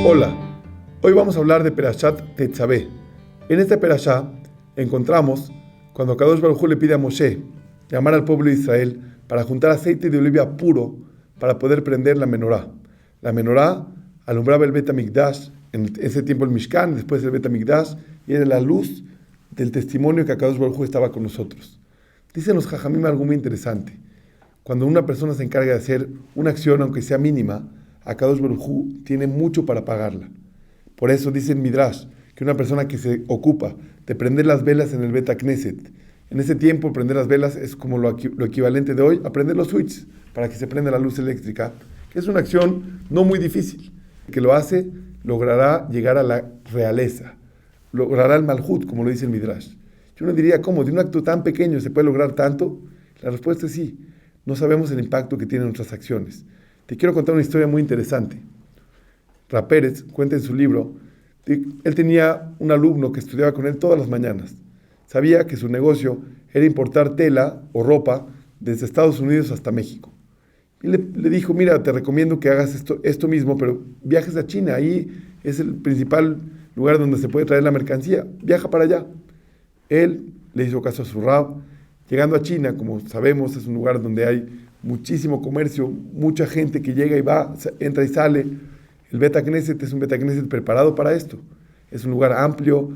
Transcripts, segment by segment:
Hola, hoy vamos a hablar de Perashat Tetzaveh. En esta Perashá encontramos cuando Kadosh Baruj Hu le pide a Moshe llamar al pueblo de Israel para juntar aceite de oliva puro para poder prender la menorá. La menorá alumbraba el Bet HaMikdash, en ese tiempo el Mishkan, después el Bet HaMikdash, y era la luz del testimonio que Kadosh Baruj Hu estaba con nosotros. Dicen los Jajamim algo muy interesante. Cuando una persona se encarga de hacer una acción, aunque sea mínima, Akadosh Baruj Hu tiene mucho para pagarla. Por eso dice en Midrash que una persona que se ocupa de prender las velas en el Bet HaKnesset, en ese tiempo prender las velas es como lo equivalente de hoy a prender los switches para que se prenda la luz eléctrica, que es una acción no muy difícil. El que lo hace logrará llegar a la realeza, logrará el Malhut, como lo dice el Midrash. Yo no diría, ¿cómo? ¿De un acto tan pequeño se puede lograr tanto? La respuesta es sí. No sabemos el impacto que tienen nuestras acciones. Te quiero contar una historia muy interesante. Ra Pérez cuenta en su libro, él tenía un alumno que estudiaba con él todas las mañanas. Sabía que su negocio era importar tela o ropa desde Estados Unidos hasta México. Y le dijo, mira, te recomiendo que hagas esto mismo, pero viajes a China, ahí es el principal lugar donde se puede traer la mercancía, viaja para allá. Él le hizo caso a su Rab. Llegando a China, como sabemos, es un lugar donde hay muchísimo comercio, mucha gente que llega y va, entra y sale. El Bet HaKnesset es un Bet HaKnesset preparado para esto. Es un lugar amplio,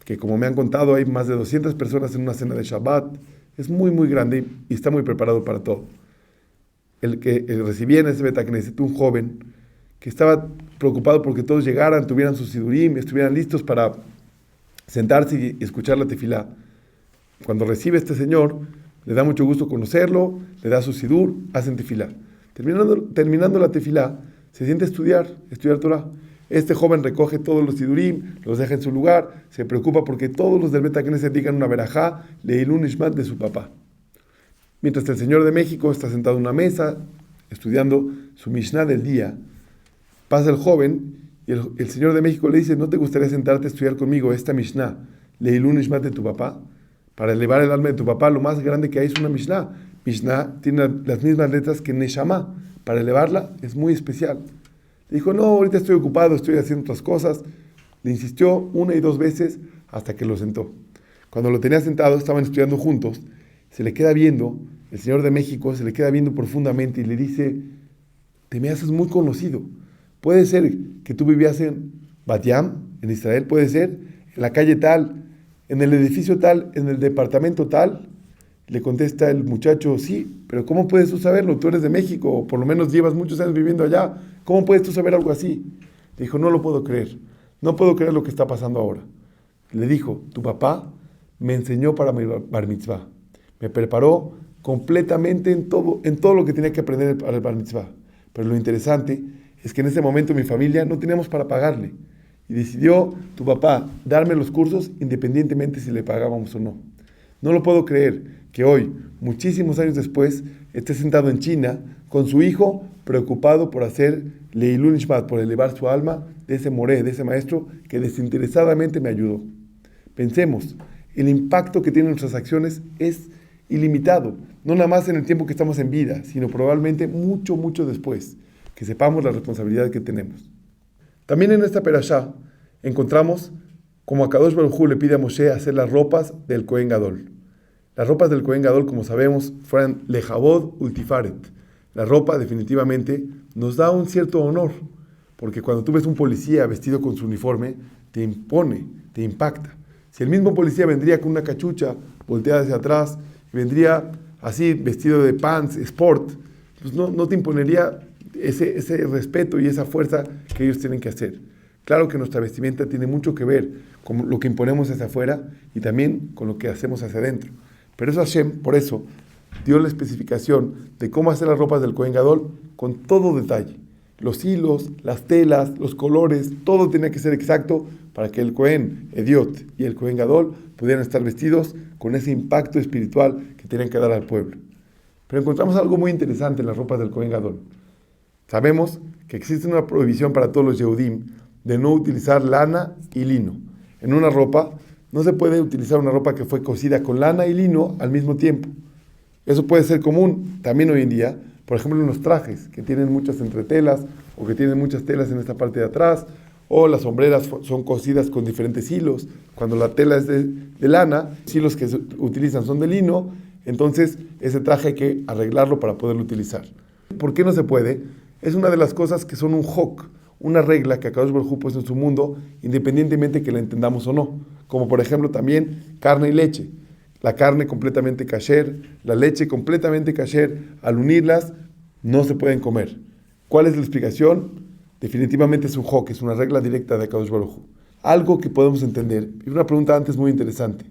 que como me han contado, hay más de 200 personas en una cena de Shabbat. Es muy, muy grande y está muy preparado para todo. El que recibía en ese Bet HaKnesset un joven que estaba preocupado porque todos llegaran, tuvieran su sidurim, estuvieran listos para sentarse y escuchar la tefilá. Cuando recibe a este señor, le da mucho gusto conocerlo, le da su sidur, hacen tefilá. Terminando la tefilá, se siente a estudiar Torah. Este joven recoge todos los sidurim, los deja en su lugar, se preocupa porque todos los del Bet HaKnesset digan una verajá, leilun nishmat de su papá. Mientras el señor de México está sentado en una mesa, estudiando su Mishnah del día, pasa el joven y el señor de México le dice, ¿no te gustaría sentarte a estudiar conmigo esta Mishnah, leilun nishmat de tu papá? Para elevar el alma de tu papá, lo más grande que hay es una Mishnah. Mishnah tiene las mismas letras que Neshama. Para elevarla es muy especial. Le dijo, no, ahorita estoy ocupado, estoy haciendo otras cosas. Le insistió una y dos veces hasta que lo sentó. Cuando lo tenía sentado, estaban estudiando juntos. Se le queda viendo, el señor de México se le queda viendo profundamente y le dice, te me haces muy conocido. Puede ser que tú vivías en Bat Yam, en Israel, puede ser, en la calle tal, en el edificio tal, en el departamento tal. Le contesta el muchacho, sí, pero ¿cómo puedes tú saberlo? Tú eres de México, o por lo menos llevas muchos años viviendo allá. ¿Cómo puedes tú saber algo así? Le dijo, no lo puedo creer. No puedo creer lo que está pasando ahora. Le dijo, tu papá me enseñó para mi bar mitzvah. Me preparó completamente en todo lo que tenía que aprender para el bar mitzvah. Pero lo interesante es que en ese momento mi familia no teníamos para pagarle. Y decidió tu papá darme los cursos independientemente si le pagábamos o no. No lo puedo creer que hoy, muchísimos años después, esté sentado en China con su hijo preocupado por hacer Leilun Nishmat, por elevar su alma de ese moré, de ese maestro que desinteresadamente me ayudó. Pensemos, el impacto que tienen nuestras acciones es ilimitado, no nada más en el tiempo que estamos en vida, sino probablemente mucho, mucho después, que sepamos la responsabilidad que tenemos. También en esta perashá encontramos como Akadosh Baruj Hu le pide a Moshe hacer las ropas del Kohen Gadol. Las ropas del Kohen Gadol, como sabemos, fueran lejabod ultifaret. La ropa definitivamente nos da un cierto honor, porque cuando tú ves un policía vestido con su uniforme, te impone, te impacta. Si el mismo policía vendría con una cachucha volteada hacia atrás, vendría así vestido de pants, sport, pues no te imponería ese respeto y esa fuerza que ellos tienen que hacer. Claro que nuestra vestimenta tiene mucho que ver con lo que imponemos hacia afuera y también con lo que hacemos hacia adentro. Pero eso Hashem, por eso, dio la especificación de cómo hacer las ropas del Kohen Gadol con todo detalle. Los hilos, las telas, los colores, todo tenía que ser exacto para que el Kohen Ediot y el Kohen Gadol pudieran estar vestidos con ese impacto espiritual que tenían que dar al pueblo. Pero encontramos algo muy interesante en las ropas del Kohen Gadol. Sabemos que existe una prohibición para todos los Yehudim de no utilizar lana y lino. en una ropa, no se puede utilizar una ropa que fue cosida con lana y lino al mismo tiempo. Eso puede ser común también hoy en día, por ejemplo en los trajes, que tienen muchas entretelas o que tienen muchas telas en esta parte de atrás, o las sombreras son cosidas con diferentes hilos. Cuando la tela es de lana, los hilos que se utilizan son de lino, entonces ese traje hay que arreglarlo para poderlo utilizar. ¿Por qué no se puede? Es una de las cosas que son un hok, una regla que Akadosh Baruj Hu puso en su mundo, independientemente que la entendamos o no. Como por ejemplo también carne y leche. La carne completamente kasher, la leche completamente kasher, al unirlas no se pueden comer. ¿Cuál es la explicación? Definitivamente es un hok, es una regla directa de Akadosh Baruj Hu. Algo que podemos entender, y una pregunta antes muy interesante.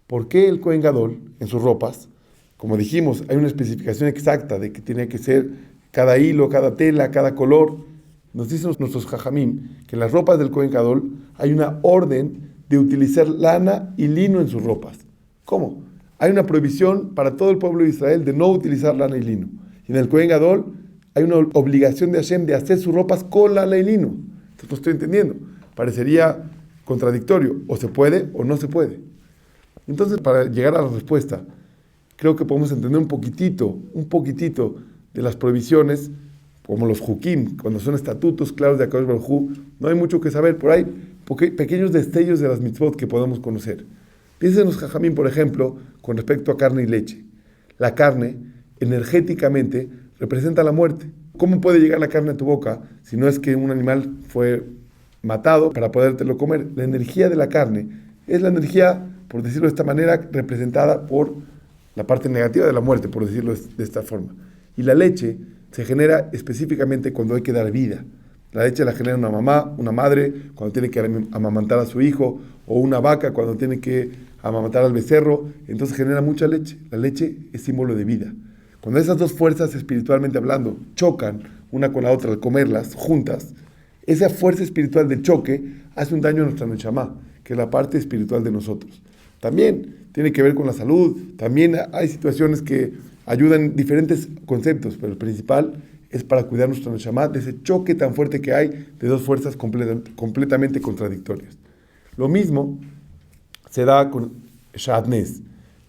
¿Por qué el Kohen Gadol en sus ropas, como dijimos, hay una especificación exacta de que tiene que ser cada hilo, cada tela, cada color? Nos dicen nuestros jajamim que en las ropas del Kohen Gadol hay una orden de utilizar lana y lino en sus ropas. ¿Cómo? Hay una prohibición para todo el pueblo de Israel de no utilizar lana y lino. Y en el Kohen Gadol hay una obligación de Hashem de hacer sus ropas con lana y lino. Entonces no estoy entendiendo. Parecería contradictorio. O se puede o no se puede. Entonces, para llegar a la respuesta, creo que podemos entender un poquitito de las prohibiciones, como los hukim, cuando son estatutos claros de Akadosh Baruj Hu. No hay mucho que saber, por ahí pequeños destellos de las mitzvot que podemos conocer. Piensen en los jajamim, por ejemplo, con respecto a carne y leche. La carne, energéticamente, representa la muerte. ¿Cómo puede llegar la carne a tu boca si no es que un animal fue matado para podértelo comer? La energía de la carne es la energía, por decirlo de esta manera, representada por la parte negativa de la muerte, por decirlo de esta forma. Y la leche se genera específicamente cuando hay que dar vida. La leche la genera una mamá, una madre, cuando tiene que amamantar a su hijo, o una vaca cuando tiene que amamantar al becerro, entonces genera mucha leche. La leche es símbolo de vida. Cuando esas dos fuerzas, espiritualmente hablando, chocan una con la otra al comerlas juntas, esa fuerza espiritual de choque hace un daño a nuestra neshama, que es la parte espiritual de nosotros. También tiene que ver con la salud, también hay situaciones que ayudan diferentes conceptos, pero el principal es para cuidar nuestra neshama de ese choque tan fuerte que hay de dos fuerzas completamente contradictorias. Lo mismo se da con Shadnes.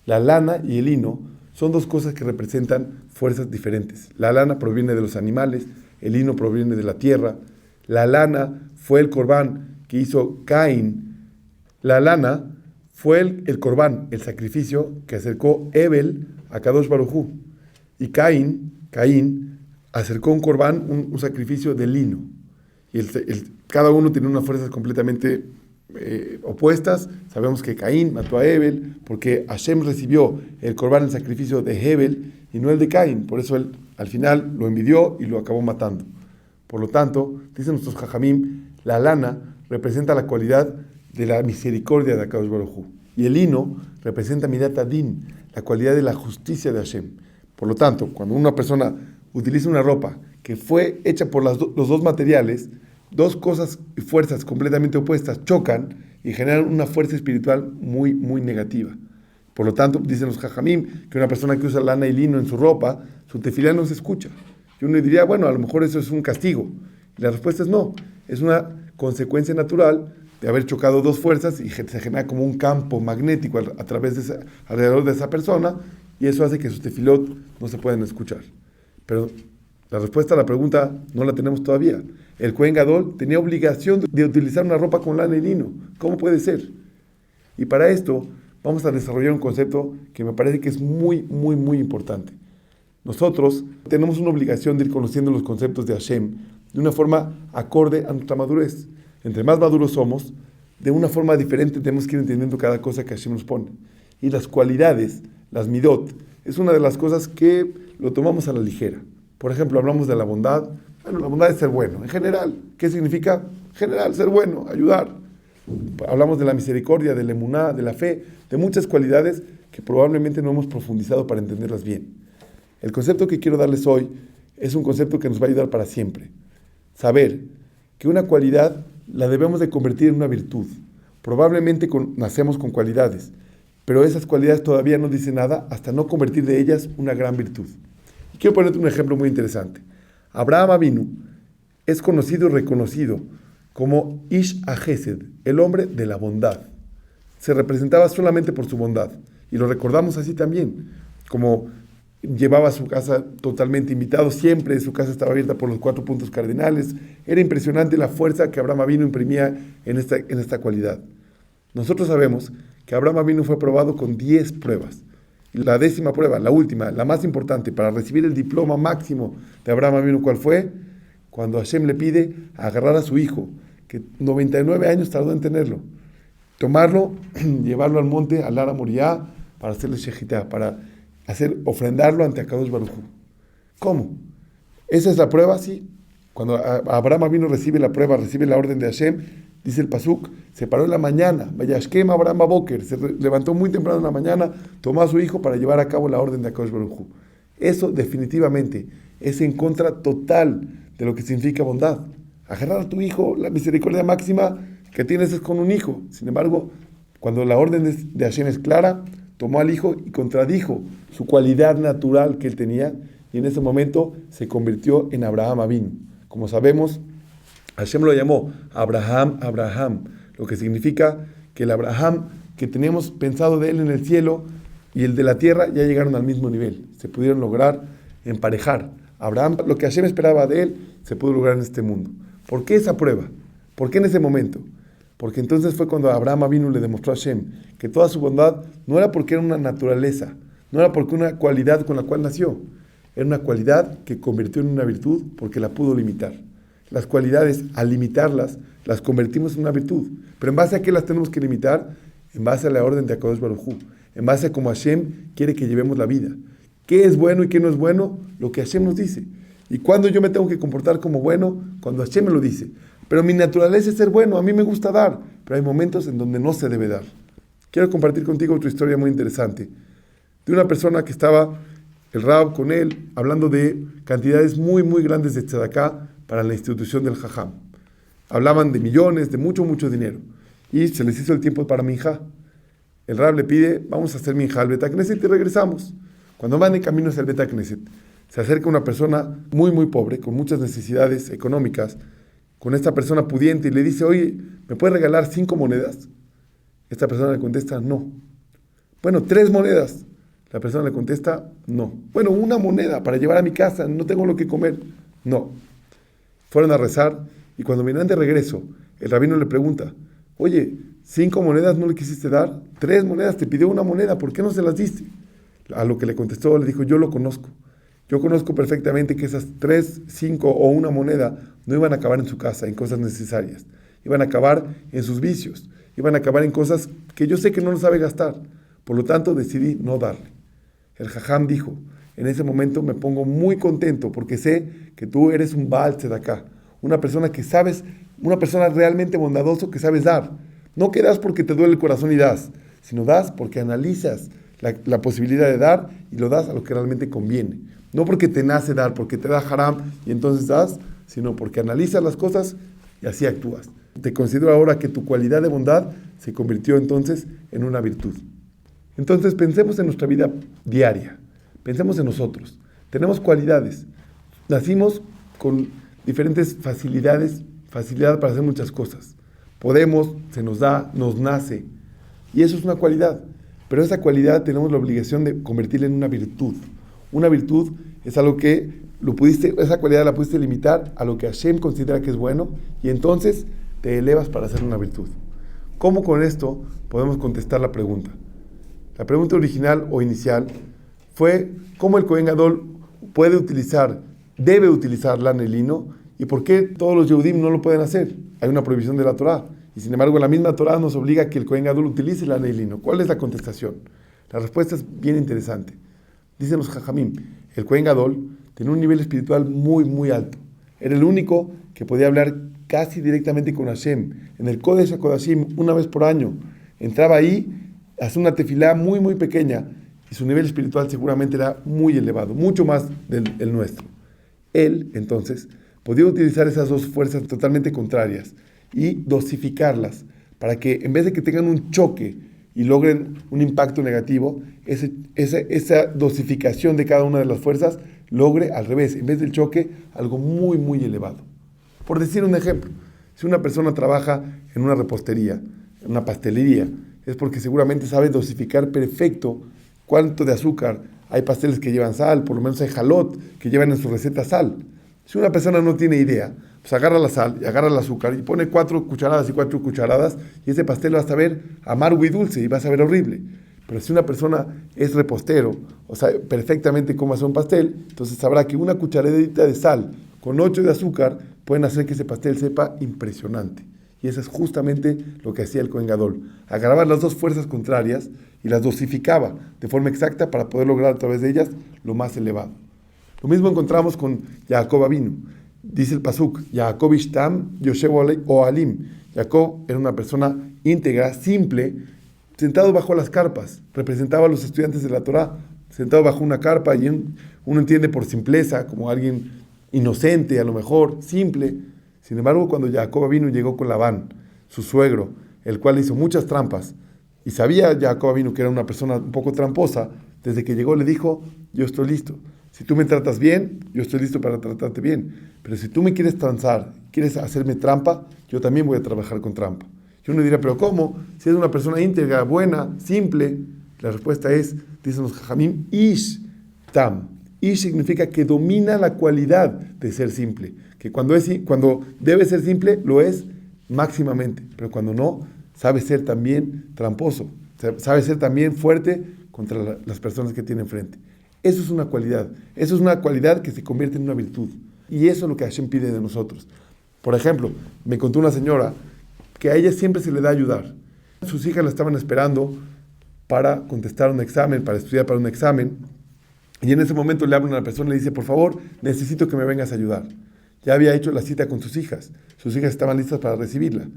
La lana y el lino son dos cosas que representan fuerzas diferentes. La lana proviene de los animales, el lino proviene de la tierra. La lana fue el corbán que hizo Caín. La lana fue el corbán, el sacrificio que acercó Hebel a Kadosh Baruj Hu. Y Caín acercó un corbán, un sacrificio de lino. Y cada uno tiene unas fuerzas completamente opuestas. Sabemos que Caín mató a Hebel porque Hashem recibió el corbán, el sacrificio de Hebel y no el de Caín. Por eso él al final lo envidió y lo acabó matando. Por lo tanto, dicen nuestros jajamim, la lana representa la cualidad de la misericordia de Akadosh Baruj Hu. Y el lino representa Midat Adin, la cualidad de la justicia de Hashem. Por lo tanto, cuando una persona utiliza una ropa que fue hecha por los dos materiales, dos cosas y fuerzas completamente opuestas chocan y generan una fuerza espiritual muy, muy negativa. Por lo tanto, dicen los jajamim que una persona que usa lana y lino en su ropa, su tefilá no se escucha. Y uno diría, bueno, a lo mejor eso es un castigo. Y la respuesta es no, es una consecuencia natural de haber chocado dos fuerzas y se genera como un campo magnético alrededor de esa persona, y eso hace que sus tefilot no se puedan escuchar. Pero la respuesta a la pregunta no la tenemos todavía. El Kohen Gadol tenía obligación de utilizar una ropa con lana y lino. ¿Cómo puede ser? Y para esto vamos a desarrollar un concepto que me parece que es muy, muy, muy importante. Nosotros tenemos una obligación de ir conociendo los conceptos de Hashem de una forma acorde a nuestra madurez. Entre más maduros somos, de una forma diferente tenemos que ir entendiendo cada cosa que Hashem nos pone. Y las cualidades, las midot, es una de las cosas que lo tomamos a la ligera. Por ejemplo, hablamos de la bondad. Bueno, la bondad es ser bueno. En general, ¿qué significa? En general, ser bueno, ayudar. Hablamos de la misericordia, de la emuná, de la fe, de muchas cualidades que probablemente no hemos profundizado para entenderlas bien. El concepto que quiero darles hoy es un concepto que nos va a ayudar para siempre. Saber que una cualidad la debemos de convertir en una virtud. Probablemente nacemos con cualidades, pero esas cualidades todavía no dicen nada hasta no convertir de ellas una gran virtud. Y quiero ponerte un ejemplo muy interesante. Abraham Avinu es conocido y reconocido como Ish HaChesed, el hombre de la bondad. Se representaba solamente por su bondad. Y lo recordamos así también, como llevaba su casa totalmente invitado, siempre su casa estaba abierta por los 4 puntos cardinales. Era impresionante la fuerza que Abraham Avinu imprimía en esta cualidad. Nosotros sabemos que Abraham Avinu fue probado con 10 pruebas. La 10ª prueba, la última, la más importante, para recibir el diploma máximo de Abraham Avinu, ¿cuál fue? Cuando Hashem le pide agarrar a su hijo, que 99 años tardó en tenerlo, tomarlo, llevarlo al monte, al Ara Moriah, para hacerle shejitá, para ofrendarlo ante Akadosh Baruj Hu. ¿Cómo? ¿Esa es la prueba? Sí. Cuando Abraham Avinu recibe la prueba, recibe la orden de Hashem, dice el pasuk, se paró en la mañana, Vayashkem Abraham Aboker, se levantó muy temprano en la mañana, tomó a su hijo para llevar a cabo la orden de Akadosh Baruj Hu. Eso definitivamente es en contra total de lo que significa bondad. Agarrar a tu hijo, la misericordia máxima que tienes es con un hijo. Sin embargo, cuando la orden de Hashem es clara, tomó al hijo y contradijo su cualidad natural que él tenía, y en ese momento se convirtió en Abraham Avinu. Como sabemos, Hashem lo llamó Abraham, lo que significa que el Abraham que teníamos pensado de él en el cielo y el de la tierra ya llegaron al mismo nivel. Se pudieron lograr emparejar. Abraham, lo que Hashem esperaba de él, se pudo lograr en este mundo. ¿Por qué esa prueba? ¿Por qué en ese momento? Porque entonces fue cuando Abraham Avinu le demostró a Hashem que toda su bondad no era porque era una naturaleza, no era porque una cualidad con la cual nació, era una cualidad que convirtió en una virtud porque la pudo limitar. Las cualidades, al limitarlas, las convertimos en una virtud. ¿Pero en base a qué las tenemos que limitar? En base a la orden de Akadosh Baruj Hu, en base a cómo Hashem quiere que llevemos la vida. ¿Qué es bueno y qué no es bueno? Lo que Hashem nos dice. ¿Y cuándo yo me tengo que comportar como bueno? Cuando Hashem me lo dice. Pero mi naturaleza es ser bueno, a mí me gusta dar, pero hay momentos en donde no se debe dar. Quiero compartir contigo otra historia muy interesante, de una persona que estaba, el Rab con él, hablando de cantidades muy, muy grandes de tzedakah para la institución del Jajam. Hablaban de millones, de mucho, mucho dinero, y se les hizo el tiempo para minjá. El Rab le pide, vamos a hacer minjá al Bet HaKnesset y regresamos. Cuando van en camino hacia el Bet HaKnesset, se acerca una persona muy, muy pobre, con muchas necesidades económicas, con esta persona pudiente y le dice, oye, ¿me puedes regalar 5 monedas? Esta persona le contesta, no. Bueno, 3 monedas. La persona le contesta, no. Bueno, 1 moneda para llevar a mi casa, no tengo lo que comer. No. Fueron a rezar y cuando vinieron de regreso, el rabino le pregunta, oye, 5 monedas no le quisiste dar, 3 monedas, te pidió 1 moneda, ¿por qué no se las diste? A lo que le contestó, le dijo, yo lo conozco. Yo conozco perfectamente que esas 3, 5 o 1 moneda no iban a acabar en su casa, en cosas necesarias. Iban a acabar en sus vicios. Iban a acabar en cosas que yo sé que no lo sabe gastar. Por lo tanto, decidí no darle. El Jajam dijo, en ese momento me pongo muy contento porque sé que tú eres un Baal Tzedakah, una persona que sabes, una persona realmente bondadoso que sabes dar. No que das porque te duele el corazón y das, sino das porque analizas la posibilidad de dar y lo das a lo que realmente conviene. No porque te nace dar, porque te da haram y entonces das, sino porque analizas las cosas y así actúas. Te considero ahora que tu cualidad de bondad se convirtió entonces en una virtud. Entonces pensemos en nuestra vida diaria, pensemos en nosotros. Tenemos cualidades, nacimos con diferentes facilidad para hacer muchas cosas. Podemos, se nos da, nos nace y eso es una cualidad. Pero esa cualidad tenemos la obligación de convertirla en una virtud. Una virtud es algo que esa cualidad la pudiste limitar a lo que Hashem considera que es bueno y entonces te elevas para hacer una virtud. ¿Cómo con esto podemos contestar la pregunta? La pregunta original o inicial fue ¿cómo el Kohen Gadol debe utilizar lana y lino y por qué todos los Yehudim no lo pueden hacer? Hay una prohibición de la Torah y sin embargo la misma Torah nos obliga a que el Kohen Gadol utilice lana y lino. ¿Cuál es la contestación? La respuesta es bien interesante. Dicen los Jajamim, el Kohen Gadol tenía un nivel espiritual muy, muy alto. Era el único que podía hablar casi directamente con Hashem. En el Kodesh HaKodashim, una vez por año, entraba ahí, hacía una tefilá muy, muy pequeña, y su nivel espiritual seguramente era muy elevado, mucho más del nuestro. Él, entonces, podía utilizar esas dos fuerzas totalmente contrarias y dosificarlas para que, en vez de que tengan un choque y logren un impacto negativo, esa dosificación de cada una de las fuerzas logre al revés, en vez del choque, algo muy, muy elevado. Por decir un ejemplo, Si una persona trabaja en una repostería, en una pastelería, es porque seguramente sabe dosificar perfecto cuánto de azúcar. Hay pasteles que llevan sal, por lo menos hay jalot que llevan en su receta sal. Si una persona no tiene idea, pues agarra la sal y agarra el azúcar y pone 4 cucharadas y 4 cucharadas y ese pastel va a saber amargo y dulce y va a saber horrible. Pero si una persona es repostero, o sabe perfectamente cómo hacer un pastel, entonces sabrá que una cucharadita de sal con 8 de azúcar pueden hacer que ese pastel sepa impresionante. Y eso es justamente lo que hacía el Kohen Gadol. Agarraba las dos fuerzas contrarias y las dosificaba de forma exacta para poder lograr a través de ellas lo más elevado. Lo mismo encontramos con Jacob Avinu. Dice el pasuk, Jacob Ishtam Yoshev Oalim. Jacob era una persona íntegra, simple, sentado bajo las carpas. Representaba a los estudiantes de la Torá, sentado bajo una carpa, y uno entiende por simpleza, como alguien inocente, a lo mejor, simple. Sin embargo, cuando Jacob Avinu llegó con Labán, su suegro, el cual hizo muchas trampas, y sabía Jacob Avinu que era una persona un poco tramposa, desde que llegó le dijo, yo estoy listo. Si tú me tratas bien, yo estoy listo para tratarte bien. Pero si tú me quieres transar, quieres hacerme trampa, yo también voy a trabajar con trampa. Y uno dirá, ¿pero cómo? Si es una persona íntegra, buena, simple. La respuesta es, dicen los Jajamim, Ish Tam. Ish significa que domina la cualidad de ser simple. Que cuando debe ser simple, lo es máximamente. Pero cuando no, sabe ser también tramposo. Sabe ser también fuerte contra las personas que tiene enfrente. Eso es una cualidad. Eso es una cualidad que se convierte en una virtud. Y eso es lo que Hashem pide de nosotros. Por ejemplo, me contó una señora que a ella siempre se le da a ayudar. Sus hijas la estaban esperando para contestar un examen, para estudiar para un examen. Y en ese momento le habla una persona y le dice, por favor, necesito que me vengas a ayudar. Ya había hecho la cita con sus hijas. Sus hijas estaban listas para recibirla.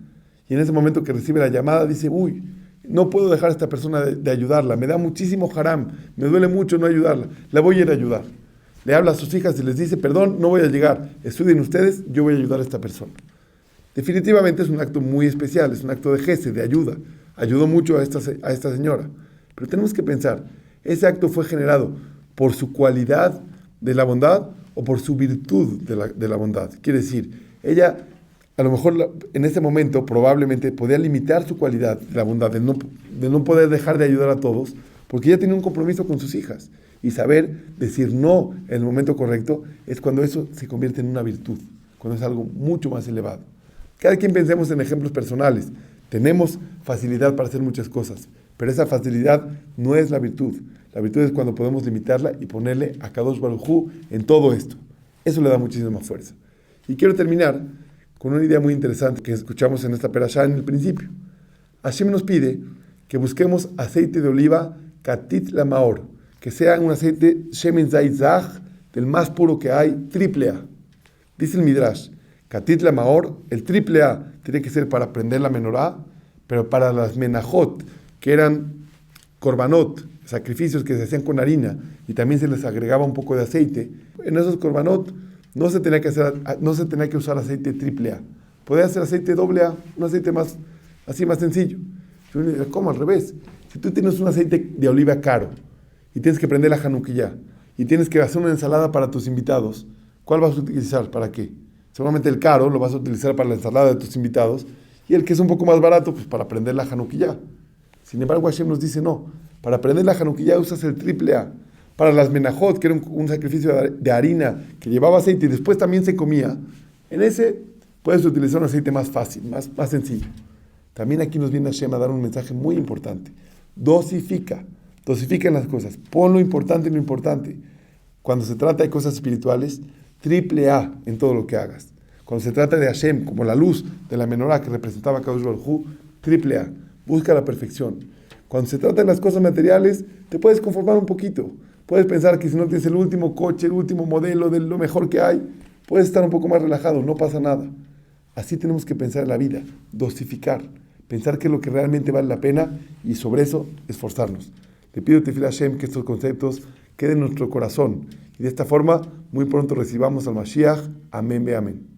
Y en ese momento que recibe la llamada, dice, uy, no puedo dejar a esta persona de ayudarla. Me da muchísimo haram. Me duele mucho no ayudarla. La voy a ir a ayudar. Le habla a sus hijas y les dice, perdón, no voy a llegar. Estudien ustedes, yo voy a ayudar a esta persona. Definitivamente es un acto muy especial, es un acto de gesed, de ayuda. Ayudó mucho a esta señora. Pero tenemos que pensar, ¿ese acto fue generado por su cualidad de la bondad o por su virtud de la bondad? Quiere decir, ella a lo mejor en ese momento probablemente podía limitar su cualidad de la bondad, de no poder dejar de ayudar a todos, porque ella tenía un compromiso con sus hijas. Y saber decir no en el momento correcto es cuando eso se convierte en una virtud, cuando es algo mucho más elevado. Cada quien pensemos en ejemplos personales. Tenemos facilidad para hacer muchas cosas, pero esa facilidad no es la virtud. La virtud es cuando podemos limitarla y ponerle a Kadosh Baruj Hu en todo esto. Eso le da muchísima fuerza. Y quiero terminar con una idea muy interesante que escuchamos en esta perashá en el principio. Hashem nos pide que busquemos aceite de oliva Katit Lamaor, que sea un aceite Shemen Zait Zach, del más puro que hay, AAA. Dice el Midrash, Katit Lamaor, el AAA tiene que ser para prender la menorá, pero para las menajot, que eran korbanot, sacrificios que se hacían con harina, y también se les agregaba un poco de aceite, en esos korbanot no se tenía que usar aceite AAA. Podía hacer aceite AA, un aceite más sencillo. ¿Cómo? Al revés. Si tú tienes un aceite de oliva caro, y tienes que prender la Hanukkah, y tienes que hacer una ensalada para tus invitados, ¿cuál vas a utilizar? ¿Para qué? Seguramente el caro lo vas a utilizar para la ensalada de tus invitados, y el que es un poco más barato, pues para prender la Hanukkah. Sin embargo, Hashem nos dice, no, para prender la Hanukkah usas el AAA. Para las menajot, que era un sacrificio de harina que llevaba aceite y después también se comía, en ese puedes utilizar un aceite más fácil, más sencillo. También aquí nos viene Hashem a dar un mensaje muy importante. Dosifica en las cosas, pon lo importante en lo importante. Cuando se trata de cosas espirituales, AAA en todo lo que hagas. Cuando se trata de Hashem, como la luz de la menorá que representaba a Kadosh Baruj Hu, AAA, busca la perfección. Cuando se trata de las cosas materiales, te puedes conformar un poquito. Puedes pensar que si no tienes el último coche, el último modelo de lo mejor que hay, puedes estar un poco más relajado, no pasa nada. Así tenemos que pensar en la vida, dosificar, pensar qué es lo que realmente vale la pena y sobre eso esforzarnos. Le pido Tefilá Hashem que estos conceptos queden en nuestro corazón y de esta forma muy pronto recibamos al Mashiach. Amén, amén.